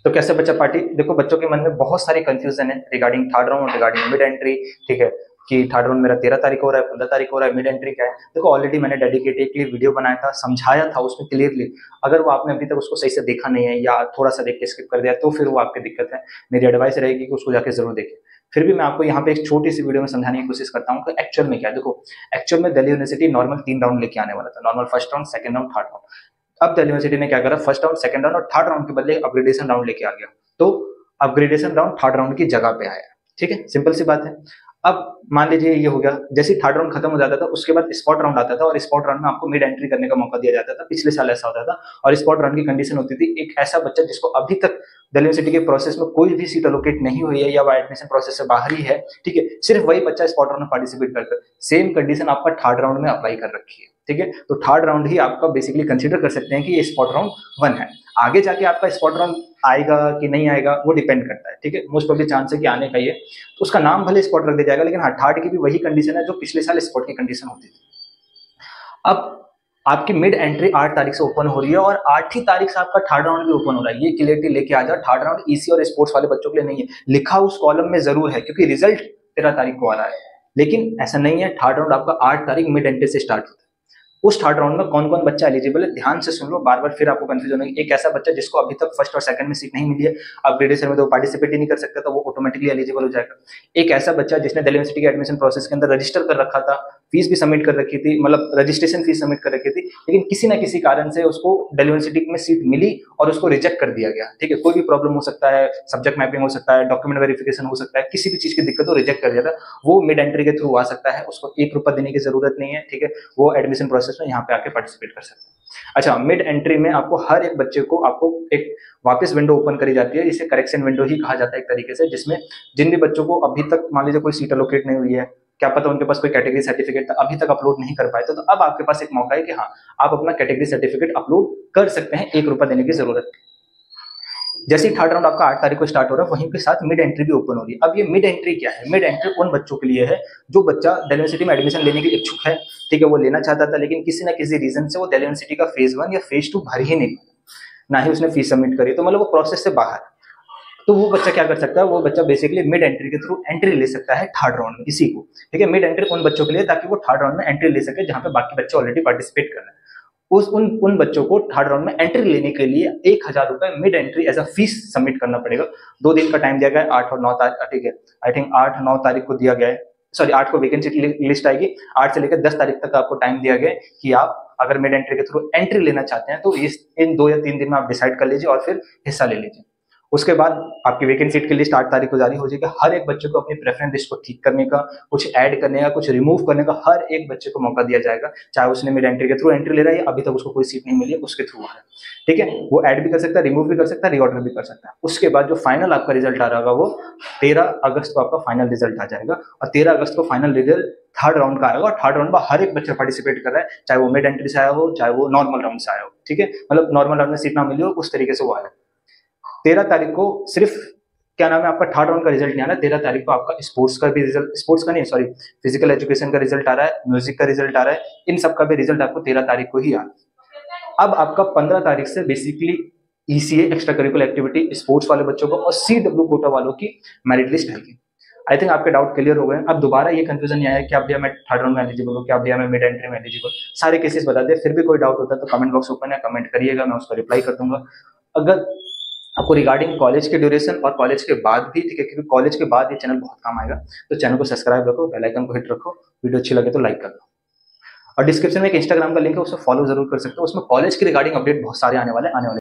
तो कैसे बच्चा पार्टी, देखो बच्चों के मन में बहुत सारी कंफ्यूजन है regarding third round, regarding mid entry. ठीक है, कि थर्ड राउंड मेरा 13 तारीख हो रहा है, 15 तारीख हो रहा है, मिड एंट्री क्या है। देखो ऑलरेडी मैंने डेडिकेटेडली वीडियो बनाया था, समझाया था उसमें क्लियरली। अगर वो आपने अभी तक उसको सही से देखा नहीं है या थोड़ा सा देख के स्किप कर दिया तो फिर वो आपकी दिक्कत है। मेरी एडवाइस रहेगी कि उसको जाके जरूर देखें। फिर भी मैं आपको यहाँ पे एक छोटी सी वीडियो में समझाने की कोशिश करता हूँ कि एक्चुअल में क्या है। देखो एक्चुअल में दिल्ली यूनिवर्सिटी नॉर्मल 3 राउंड लेके आने वाला था, normal first round, second round, third round. अब दिल्ली यूनिवर्सिटी ने क्या करा, फर्स्ट राउंड, सेकंड राउंड और थर्ड राउंड के बदले अपग्रेडेशन राउंड लेके आ गया। तो अपग्रेडेशन राउंड थर्ड राउंड की जगह पे आया। ठीक है, सिंपल सी बात है। अब मान लीजिए ये हो गया, जैसे थर्ड राउंड खत्म हो जाता था उसके बाद स्पॉट राउंड आता था, और स्पॉट राउंड में आपको मिड एंट्री करने का मौका दिया जाता था। पिछले साल ऐसा होता था। और स्पॉट राउंड की कंडीशन होती थी, एक ऐसा बच्चा जिसको अभी तक दिल्ली यूनिवर्सिटी के प्रोसेस में कोई भी सीट अलोकेट नहीं हुई है या वह एडमिशन प्रोसेस से बाहर ही है, ठीक है, सिर्फ वही बच्चा स्पॉट राउंड में पार्टिसिपेट करता है। सेम कंडीशन आपका थर्ड राउंड में अप्लाई कर रखी है। ठीक है, तो थर्ड राउंड ही आपका बेसिकली कंसीडर कर सकते हैं कि ये स्पॉट राउंड 1 है। आगे जाके आपका स्पॉट राउंड आएगा कि नहीं आएगा वो डिपेंड करता है। ठीक है, मोस्ट ऑफ द चांस है कि आने का ये, तो उसका नाम भले स्पॉट रख दिया जाएगा, लेकिन हाँ थर्ड की भी वही कंडीशन है जो पिछले साल स्पॉट की कंडीशन होती थी। अब आपकी मिड एंट्री 8 तारीख से ओपन हो रही है और 8 ही तारीख से आपका थर्ड राउंड भी ओपन हो रहा है। ये क्लियरिटी लेके आ जाओ, थर्ड राउंड ईसी और स्पोर्ट्स वाले बच्चों के लिए नहीं है। लिखा उस कॉलम में जरूर है क्योंकि रिजल्ट 13 तारीख को आ रहा है, लेकिन ऐसा नहीं है। थर्ड राउंड आपका 8 तारीख मिड एंट्री से स्टार्ट होता है। उस थर्ड राउंड में कौन कौन बच्चा एलिजिबल है ध्यान से सुन लो, बार बार फिर आपको कंफ्यूजन होगी। एक ऐसा बच्चा जिसको अभी तक फर्स्ट और सेकंड में सीट नहीं मिली है, अपग्रेडेशन में तो पार्टिसिपेट ही नहीं कर सकता, तो वो ऑटोमेटिकली एलिजिबल हो जाएगा। एक ऐसा बच्चा जिसने दिल्ली यूनिवर्सिटी के एडमिशन प्रोसेस के अंदर रजिस्टर कर रखा था, फीस भी सबमिट कर रखी थी, मतलब रजिस्ट्रेशन फीस सबमिट कर रखी थी, लेकिन किसी ना किसी कारण से उसको दिल्ली यूनिवर्सिटी में सीट मिली और उसको रिजेक्ट कर दिया गया। ठीक है, कोई भी प्रॉब्लम हो सकता है, सब्जेक्ट मैपिंग हो सकता है, डॉक्यूमेंट वेरिफिकेशन हो सकता है, किसी भी चीज की दिक्कत हो, रिजेक्ट कर दिया था, वो मिड एंट्री के थ्रू आ सकता है। उसको 1 रुपया देने की जरूरत नहीं है। ठीक है, वो एडमिशन प्रोसेस में यहाँ पे आके पार्टिसिपेट कर सकते हैं। अच्छा, मिड एंट्री में आपको हर एक बच्चे को आपको एक वापस विंडो ओपन करी जाती है, इसे करेक्शन विंडो ही कहा जाता है एक तरीके से, जिसमें जिन भी बच्चों को अभी तक मान लीजिए कोई सीट अलोकेट नहीं हुई है, क्या पता उनके पास कोई कैटेगरी सर्टिफिकेट था अभी तक अपलोड नहीं कर पाए, तो अब आपके पास एक मौका है कि हाँ आप अपना कैटेगरी सर्टिफिकेट अपलोड कर सकते हैं, 1 रुपया देने की जरूरत है। जैसे ही थर्ड राउंड आपका 8 तारीख को स्टार्ट हो रहा है, वहीं के साथ मिड एंट्री भी ओपन हो रही है। अब ये मिड एंट्री क्या है? मिड एंट्री उन बच्चों के लिए है जो बच्चा दिल्ली यूनिवर्सिटी में एडमिशन लेने के इच्छुक है। ठीक है, वो लेना चाहता था लेकिन किसी ना किसी रीजन से वो दिल्ली यूनिवर्सिटी का फेज 1 या फेज 2 भर ही नहीं, ना ही उसने फीस सबमिट करी, तो मतलब वो प्रोसेस से बाहर। तो वो बच्चा क्या कर सकता है, वो बच्चा बेसिकली मिड एंट्री के थ्रू एंट्री ले सकता है थर्ड राउंड में, इसी को। ठीक है, मिड एंट्री उन बच्चों के लिए ताकि वो थर्ड राउंड में एंट्री ले सके जहां पे बाकी बच्चे ऑलरेडी पार्टिसिपेट कर रहे हैं। उस उन बच्चों को थर्ड राउंड में एंट्री लेने के लिए 1,000 रुपए mid entry as a fee submit करना पड़ेगा। 2 दिन का टाइम दिया गया है, 8 और 9 तारीख। ठीक है, आई थिंक 8-9 तारीख को दिया गया है, सॉरी 8 को वैकेंसी लिस्ट आएगी, 8 से लेकर 10 तारीख तक आपको टाइम दिया गया है कि आप अगर मिड एंट्री के थ्रू एंट्री लेना चाहते हैं तो इन 2 या 3 दिन में आप डिसाइड कर लीजिए और फिर हिस्सा ले लीजिए। उसके बाद आपकी वैकेंट सीट की लिस्ट 8 तारीख को जारी हो जाएगी। हर एक बच्चे को अपनी प्रेफरेंस लिस्ट को ठीक करने का, कुछ ऐड करने का, कुछ रिमूव करने का हर एक बच्चे को मौका दिया जाएगा, चाहे उसने मिड एंट्री के थ्रू एंट्री ले रहा है या अभी तक उसको कोई सीट नहीं मिली है उसके थ्रू है। ठीक है, वो ऐड भी कर सकता है, रिमूव भी कर सकता है, रीऑर्डर भी कर सकता है। उसके बाद जो फाइनल आपका रिजल्ट आ रहा होगा वो 13 अगस्त को आपका फाइनल रिजल्ट आ जाएगा, और 13 अगस्त को फाइनल रिजल्ट थर्ड राउंड का आएगा। और थर्ड राउंड में हर एक बच्चा पार्टिसिपेट कर रहा है, चाहे वो मिड एंट्री से आया हो चाहे वो नॉर्मल राउंड से आया हो। ठीक है, मतलब नॉर्मल राउंड में सीट ना मिली हो उस तरीके से वो आया। 13 तारीख को सिर्फ क्या नाम है आपका थर्ड राउंड का रिजल्ट नहीं आ रहा है, 13 तारीख को आपका स्पोर्ट्स का भी रिजल्ट, स्पोर्ट्स का नहीं सॉरी फिजिकल एजुकेशन का रिजल्ट आ रहा है, म्यूजिक का रिजल्ट आ रहा है, इन सब का भी रिजल्ट आपको 13 तारीख को ही आ रहा है। अब आपका 15 तारीख से basically ECA extra curricular activity sports वाले बच्चों को और सीडब्ल्यू कोटा वालों की मेरिट लिस्ट आएगी। आई थिंक आपके डाउट क्लियर हो गए। अब दोबारा ये कंफ्यूजन नहीं आया कि आप भैया मैं थर्ड राउंड में एलिजिबल हूँ, क्या भैया मैं मिड एंट्री में एलिजिबल, सारे केसेस बता दे। फिर भी कोई डाउट होता है तो कमेंट बॉक्स ओपन है, कमेंट करिएगा, मैं उसका रिप्लाई कर दूंगा। अगर आपको रिगार्डिंग कॉलेज के ड्यूरेशन और कॉलेज के बाद भी, ठीक है, क्योंकि कॉलेज के बाद ये चैनल बहुत काम आएगा, तो चैनल को सब्सक्राइब रखो, बेल आइकन को हिट रखो, वीडियो अच्छी लगे तो लाइक कर दो, और डिस्क्रिप्शन में एक इंस्टाग्राम का लिंक है, उसे फॉलो जरूर कर सकते हो। उसमें कॉलेज के रिगार्डिंग अपडेट बहुत सारे आने वाले